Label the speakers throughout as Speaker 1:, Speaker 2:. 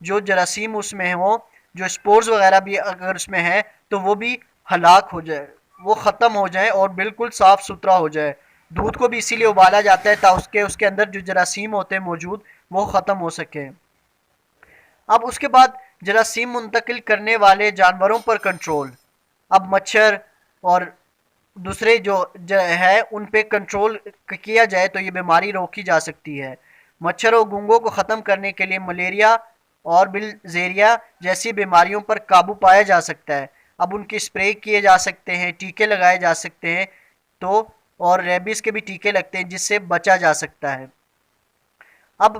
Speaker 1: جو جراثیم اس میں ہوں، جو سپورز وغیرہ بھی اگر اس میں ہیں تو وہ بھی ہلاک ہو جائے، وہ ختم ہو جائیں اور بالکل صاف ستھرا ہو جائے۔ دودھ کو بھی اسی لیے ابالا جاتا ہے تاکہ اس کے اندر جو جراثیم ہوتے ہیں موجود وہ ختم ہو سکے۔ اب اس کے بعد جراثیم منتقل کرنے والے جانوروں پر کنٹرول۔ اب مچھر اور دوسرے جو ہے ان پہ کنٹرول کیا جائے تو یہ بیماری روکی جا سکتی ہے۔ مچھر اور گونگوں کو ختم کرنے کے لیے ملیریا اور بلزیریا جیسی بیماریوں پر قابو پایا جا سکتا ہے۔ اب ان کی سپرے کیے جا سکتے ہیں، ٹیکے لگائے جا سکتے ہیں، تو اور ریبیز کے بھی ٹیکے لگتے ہیں جس سے بچا جا سکتا ہے۔ اب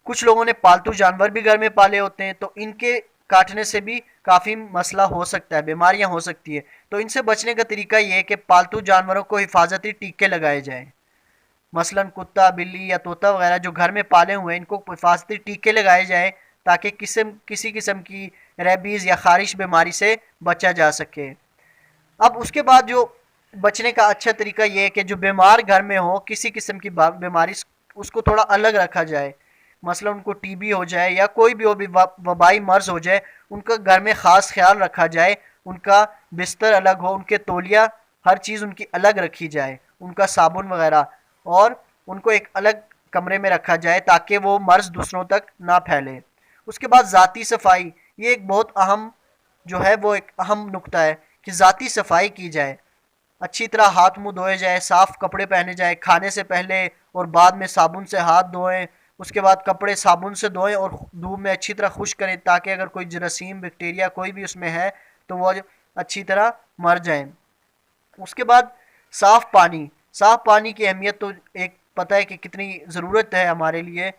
Speaker 1: کچھ لوگوں نے پالتو جانور بھی گھر میں پالے ہوتے ہیں تو ان کے کاٹنے سے بھی کافی مسئلہ ہو سکتا ہے، بیماریاں ہو سکتی ہے۔ تو ان سے بچنے کا طریقہ یہ ہے کہ پالتو جانوروں کو حفاظتی ٹیکے لگائے جائیں، مثلا کتا، بلی یا طوطا وغیرہ جو گھر میں پالے ہوئے ہیں ان کو حفاظتی ٹیکے لگائے جائیں تاکہ کسی قسم کی ریبیز یا خارش بیماری سے بچا جا سکے۔ اب اس کے بعد جو بچنے کا اچھا طریقہ یہ ہے کہ جو بیمار گھر میں ہو کسی قسم کی بیماری اس کو تھوڑا الگ رکھا جائے، مثلا ان کو ٹی بی ہو جائے یا کوئی بھی وبائی مرض ہو جائے، ان کا گھر میں خاص خیال رکھا جائے، ان کا بستر الگ ہو، ان کے تولیہ ہر چیز ان کی الگ رکھی جائے، ان کا صابن وغیرہ، اور ان کو ایک الگ کمرے میں رکھا جائے تاکہ وہ مرض دوسروں تک نہ پھیلے۔ اس کے بعد ذاتی صفائی، یہ ایک بہت اہم جو ہے وہ ایک اہم نقطہ ہے کہ ذاتی صفائی کی جائے، اچھی طرح ہاتھ منہ دھوئے جائے، صاف کپڑے پہنے جائے، کھانے سے پہلے اور بعد میں صابن سے ہاتھ دھوئیں، اس کے بعد کپڑے صابن سے دھوئیں اور دھوپ میں اچھی طرح خشک کریں تاکہ اگر کوئی جراثیم بیکٹیریا کوئی بھی اس میں ہے تو وہ اچھی طرح مر جائیں۔ اس کے بعد صاف پانی، صاف پانی کی اہمیت تو ایک پتہ ہے کہ کتنی ضرورت ہے ہمارے لیے۔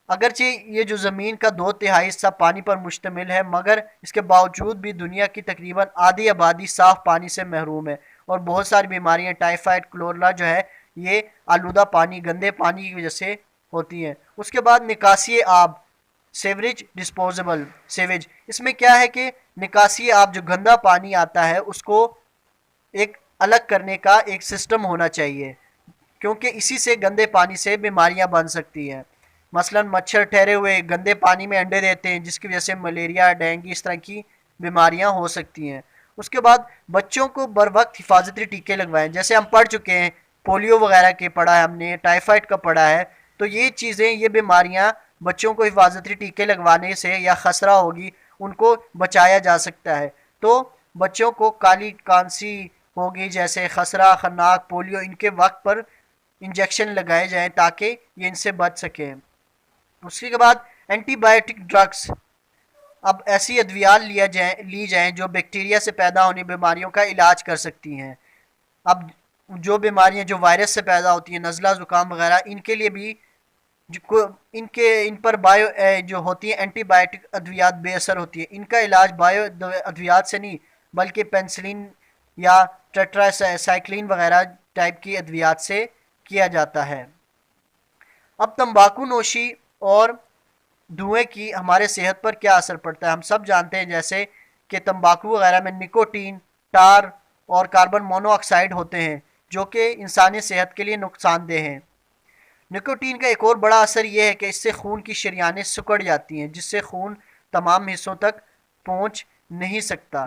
Speaker 1: اگرچہ یہ جو زمین کا 2/3 حصہ پانی پر مشتمل ہے مگر اس کے باوجود بھی دنیا کی تقریباً آدھی آبادی صاف پانی سے محروم ہے، اور بہت ساری بیماریاں ٹائیفائڈ، کلورا جو ہے یہ آلودہ پانی، گندے پانی کی وجہ سے ہوتی ہیں۔ اس کے بعد نکاسی آب، سیوریج ڈسپوزیبل سیویج، اس میں کیا ہے کہ نکاسی آب جو گندا پانی آتا ہے اس کو ایک الگ کرنے کا ایک سسٹم ہونا چاہیے، کیونکہ اسی سے گندے پانی سے بیماریاں بن سکتی ہیں، مثلا مچھر ٹھہرے ہوئے گندے پانی میں انڈے دیتے ہیں جس کی وجہ سے ملیریا، ڈینگی اس طرح کی بیماریاں ہو سکتی ہیں۔ اس کے بعد بچوں کو بر وقت حفاظتی ٹیکے لگوائیں، جیسے ہم پڑھ چکے ہیں پولیو وغیرہ کے پڑھا ہے ہم نے، ٹائیفائڈ کا پڑھا ہے، تو یہ چیزیں یہ بیماریاں بچوں کو حفاظتی ٹیکے لگوانے سے یا خسرہ ہوگی ان کو بچایا جا سکتا ہے۔ تو بچوں کو کالی کانسی ہوگی جیسے خسرہ، خناق، پولیو، ان کے وقت پر انجیکشن لگائے جائیں تاکہ یہ ان سے بچ سکیں۔ اس کے بعد اینٹی بائیوٹک ڈرگس، اب ایسی ادویات لی جائیں جو بیکٹیریا سے پیدا ہونے بیماریوں کا علاج کر سکتی ہیں۔ اب جو بیماریاں جو وائرس سے پیدا ہوتی ہیں، نزلہ، زکام وغیرہ، ان کے لیے بھی ان پر جو ہوتی ہیں اینٹی بائیوٹک ادویات بے اثر ہوتی ہیں، ان کا علاج بایو ادویات سے نہیں بلکہ پینسلین یا ٹیٹرا سائکلین وغیرہ ٹائپ کی ادویات سے کیا جاتا ہے۔ اب تمباکو نوشی اور دھوئیں کی ہمارے صحت پر کیا اثر پڑتا ہے، ہم سب جانتے ہیں جیسے کہ تمباکو وغیرہ میں نکوٹین، ٹار اور کاربن مونو آکسائڈ ہوتے ہیں جو کہ انسانی صحت کے لیے نقصان دہ ہیں۔ نکوٹین کا ایک اور بڑا اثر یہ ہے کہ اس سے خون کی شریانیں سکڑ جاتی ہیں جس سے خون تمام حصوں تک پہنچ نہیں سکتا،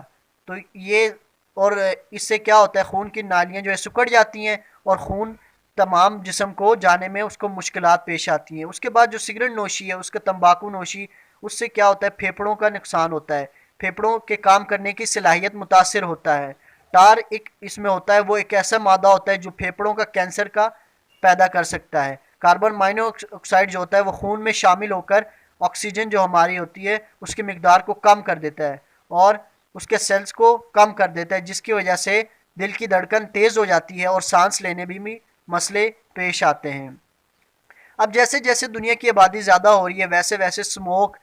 Speaker 1: تو یہ اور اس سے کیا ہوتا ہے خون کی نالیاں جو ہے سکڑ جاتی ہیں اور خون تمام جسم کو جانے میں اس کو مشکلات پیش آتی ہیں۔ اس کے بعد جو سگریٹ نوشی ہے، اس کا تمباکو نوشی، اس سے کیا ہوتا ہے پھیپھڑوں کا نقصان ہوتا ہے، پھیپھڑوں کے کام کرنے کی صلاحیت متاثر ہوتا ہے۔ ٹار ایک اس میں ہوتا ہے، وہ ایک ایسا مادہ ہوتا ہے جو پھیپھڑوں کا کینسر کا پیدا کر سکتا ہے۔ کاربن مونو آکسائڈ جو ہوتا ہے وہ خون میں شامل ہو کر آکسیجن جو ہماری ہوتی ہے اس کی مقدار کو کم کر دیتا ہے اور اس کے سیلز کو کم کر دیتا ہے، جس کی وجہ سے دل کی دھڑکن تیز ہو جاتی ہے اور سانس لینے بھی مسئلے پیش آتے ہیں۔ اب جیسے جیسے دنیا کی آبادی زیادہ ہو رہی ہے ویسے ویسے سموک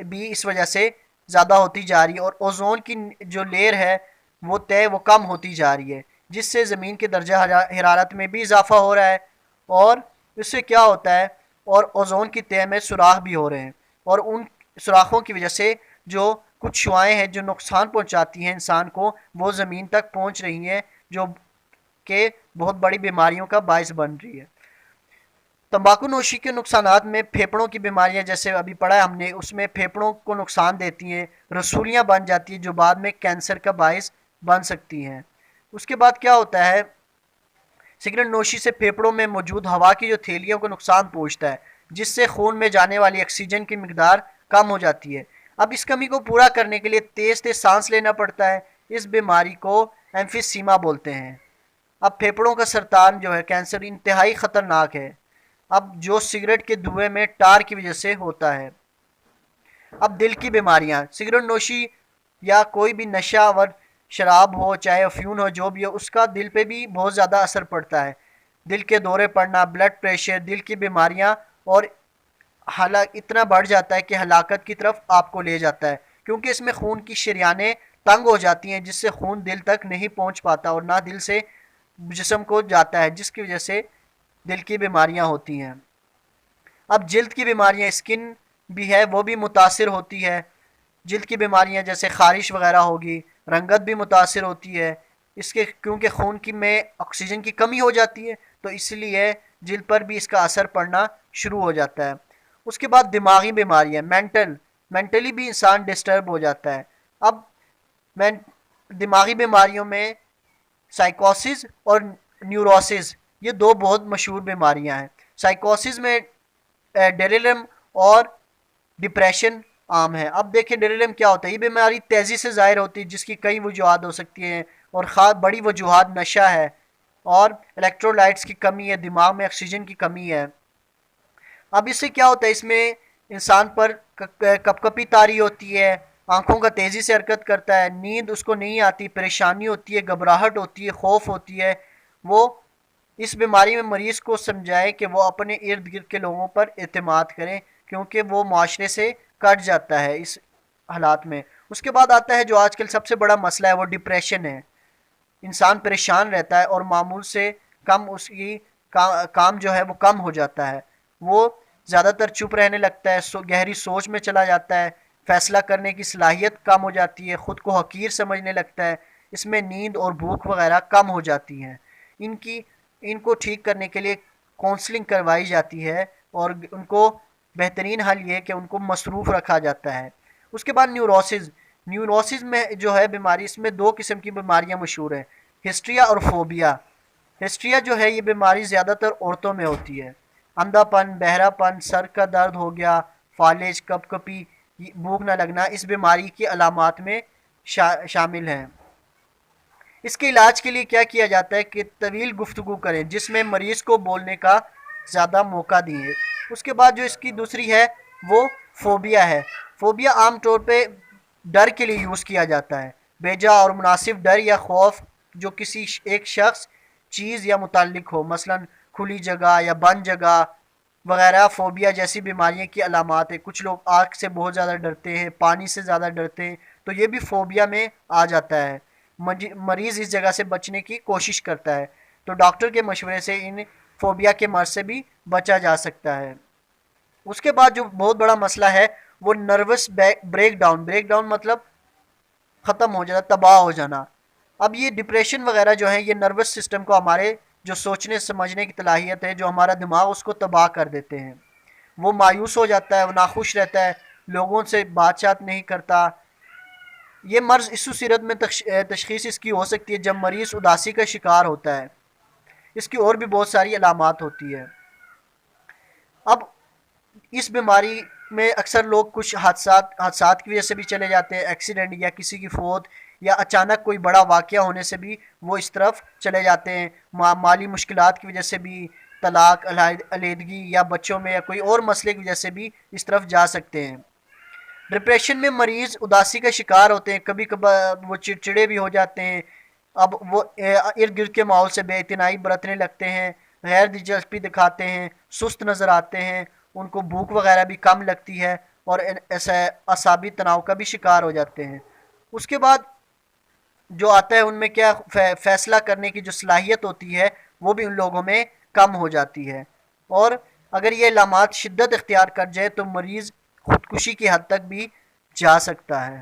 Speaker 1: بھی اس وجہ سے زیادہ ہوتی جا رہی ہے اور اوزون کی جو لیئر ہے وہ کم ہوتی جا رہی ہے، جس سے زمین کے درجہ حرارت میں بھی اضافہ ہو رہا ہے، اور اس سے کیا ہوتا ہے اور اوزون کی تہ میں سوراخ بھی ہو رہے ہیں، اور ان سوراخوں کی وجہ سے جو کچھ شعاعیں ہیں جو نقصان پہنچاتی ہیں انسان کو وہ زمین تک پہنچ رہی ہیں جو کہ بہت بڑی بیماریوں کا باعث بن رہی ہے۔ تمباکو نوشی کے نقصانات میں پھیپھڑوں کی بیماریاں، جیسے ابھی پڑھا ہے ہم نے، اس میں پھیپھڑوں کو نقصان دیتی ہیں، رسولیاں بن جاتی ہیں جو بعد میں کینسر کا باعث بن سکتی ہیں۔ اس کے بعد کیا ہوتا ہے، سگریٹ نوشی سے پھیپھڑوں میں موجود ہوا کی جو تھیلیوں کو نقصان پہنچتا ہے، جس سے خون میں جانے والی آکسیجن کی مقدار کم ہو جاتی ہے۔ اب اس کمی کو پورا کرنے کے لیے تیز تیز سانس لینا پڑتا ہے۔ اس بیماری کو ایمفیسیما بولتے ہیں۔ اب پھیپھڑوں کا سرطان جو ہے، کینسر، انتہائی خطرناک ہے، اب جو سگریٹ کے دھوئیں میں ٹار کی وجہ سے ہوتا ہے۔ اب دل کی بیماریاں، سگریٹ نوشی یا کوئی بھی نشہ آور شراب ہو، چاہے افیون ہو، جو بھی ہو، اس کا دل پہ بھی بہت زیادہ اثر پڑتا ہے۔ دل کے دورے پڑنا، بلڈ پریشر، دل کی بیماریاں، اور حالات اتنا بڑھ جاتا ہے کہ ہلاکت کی طرف آپ کو لے جاتا ہے، کیونکہ اس میں خون کی شریانیں تنگ ہو جاتی ہیں، جس سے خون دل تک نہیں پہنچ پاتا اور نہ دل سے جسم کو جاتا ہے، جس کی وجہ سے دل کی بیماریاں ہوتی ہیں۔ اب جلد کی بیماریاں، اسکن بھی ہے وہ بھی متاثر ہوتی ہے۔ جلد کی بیماریاں جیسے خارش وغیرہ ہوگی، رنگت بھی متاثر ہوتی ہے، اس کے کیونکہ خون کی میں آکسیجن کی کمی ہو جاتی ہے، تو اس لیے جلد پر بھی اس کا اثر پڑنا شروع ہو جاتا ہے۔ اس کے بعد دماغی بیماریاں، مینٹلی بھی انسان ڈسٹرب ہو جاتا ہے۔ اب دماغی بیماریوں میں سائیکوسس اور نیوروسس، یہ دو بہت مشہور بیماریاں ہیں۔ سائیکوسس میں ڈیلیرم اور ڈپریشن عام ہے۔ اب دیکھیں ڈیلیرم کیا ہوتا ہے، یہ بیماری تیزی سے ظاہر ہوتی ہے، جس کی کئی وجوہات ہو سکتی ہیں، اور بڑی وجوہات نشہ ہے اور الیکٹرولائٹس کی کمی ہے، دماغ میں آکسیجن کی کمی ہے۔ اب اس سے کیا ہوتا ہے، اس میں انسان پر کپ کپی طاری ہوتی ہے، آنکھوں کا تیزی سے حرکت کرتا ہے، نیند اس کو نہیں آتی، پریشانی ہوتی ہے، گھبراہٹ ہوتی ہے، خوف ہوتی ہے۔ وہ اس بیماری میں مریض کو سمجھائے کہ وہ اپنے ارد گرد کے لوگوں پر اعتماد کریں، کیونکہ وہ معاشرے سے کٹ جاتا ہے اس حالات میں۔ اس کے بعد آتا ہے جو آج کل سب سے بڑا مسئلہ ہے، وہ ڈپریشن ہے۔ انسان پریشان رہتا ہے اور معمول سے کم اس کی کام جو ہے وہ کم ہو جاتا ہے، وہ زیادہ تر چپ رہنے لگتا ہے، گہری سوچ میں چلا جاتا ہے، فیصلہ کرنے کی صلاحیت کم ہو جاتی ہے، خود کو حقیر سمجھنے لگتا ہے، اس میں نیند اور بھوک وغیرہ کم ہو جاتی ہیں۔ ان کو ٹھیک کرنے کے لیے کونسلنگ کروائی جاتی ہے، اور ان کو بہترین حل یہ ہے کہ ان کو مصروف رکھا جاتا ہے۔ اس کے بعد نیوروسس میں جو ہے بیماری، اس میں دو قسم کی بیماریاں مشہور ہیں، ہسٹریا اور فوبیا۔ ہسٹریا جو ہے یہ بیماری زیادہ تر عورتوں میں ہوتی ہے۔ اندھا پن، بہرا پن، سر کا درد ہو گیا، فالج، کپ کپی، بھوک نہ لگنا اس بیماری کی علامات میں شامل ہیں۔ اس کے علاج کے لیے کیا کیا جاتا ہے کہ طویل گفتگو کریں، جس میں مریض کو بولنے کا زیادہ موقع دیں۔ اس کے بعد جو اس کی دوسری ہے وہ فوبیا ہے۔ فوبیا عام طور پہ ڈر کے لیے یوز کیا جاتا ہے، بیجا اور مناسب ڈر یا خوف جو کسی ایک شخص، چیز یا متعلق ہو، مثلا کھلی جگہ یا بند جگہ وغیرہ۔ فوبیا جیسی بیماریوں کی علامات ہے، کچھ لوگ آگ سے بہت زیادہ ڈرتے ہیں، پانی سے زیادہ ڈرتے ہیں، تو یہ بھی فوبیا میں آ جاتا ہے۔ مریض اس جگہ سے بچنے کی کوشش کرتا ہے، تو ڈاکٹر کے مشورے سے ان فوبیا کے مرض سے بھی بچا جا سکتا ہے۔ اس کے بعد جو بہت بڑا مسئلہ ہے وہ نروس بریک ڈاؤن مطلب ختم ہو جانا، تباہ ہو جانا۔ اب یہ ڈپریشن وغیرہ جو ہے، یہ نروس سسٹم کو، ہمارے جو سوچنے سمجھنے کی صلاحیت ہے، جو ہمارا دماغ، اس کو تباہ کر دیتے ہیں۔ وہ مایوس ہو جاتا ہے، وہ ناخوش رہتا ہے، لوگوں سے بات چات نہیں کرتا۔ یہ مرض اس صورت میں تشخیص اس کی ہو سکتی ہے جب مریض اداسی کا شکار ہوتا ہے۔ اس کی اور بھی بہت ساری علامات ہوتی ہے۔ اب اس بیماری میں اکثر لوگ کچھ حادثات کی وجہ سے بھی چلے جاتے ہیں، ایکسیڈنٹ یا کسی کی فوت یا اچانک کوئی بڑا واقعہ ہونے سے بھی وہ اس طرف چلے جاتے ہیں، مالی مشکلات کی وجہ سے بھی، طلاق، علیحدگی یا بچوں میں یا کوئی اور مسئلے کی وجہ سے بھی اس طرف جا سکتے ہیں۔ ڈپریشن میں مریض اداسی کا شکار ہوتے ہیں، کبھی کبھار وہ چڑچڑے بھی ہو جاتے ہیں، اب وہ ارد گرد کے ماحول سے بے اعتنائی برتنے لگتے ہیں، غیر دلچسپی دکھاتے ہیں، سست نظر آتے ہیں، ان کو بھوک وغیرہ بھی کم لگتی ہے، اور ایسا اعصابی تناؤ کا بھی شکار ہو جاتے ہیں۔ اس کے بعد جو آتا ہے ان میں کیا، فیصلہ کرنے کی جو صلاحیت ہوتی ہے وہ بھی ان لوگوں میں کم ہو جاتی ہے، اور اگر یہ علامات شدت اختیار کر جائے تو مریض خودکشی کی حد تک بھی جا سکتا ہے۔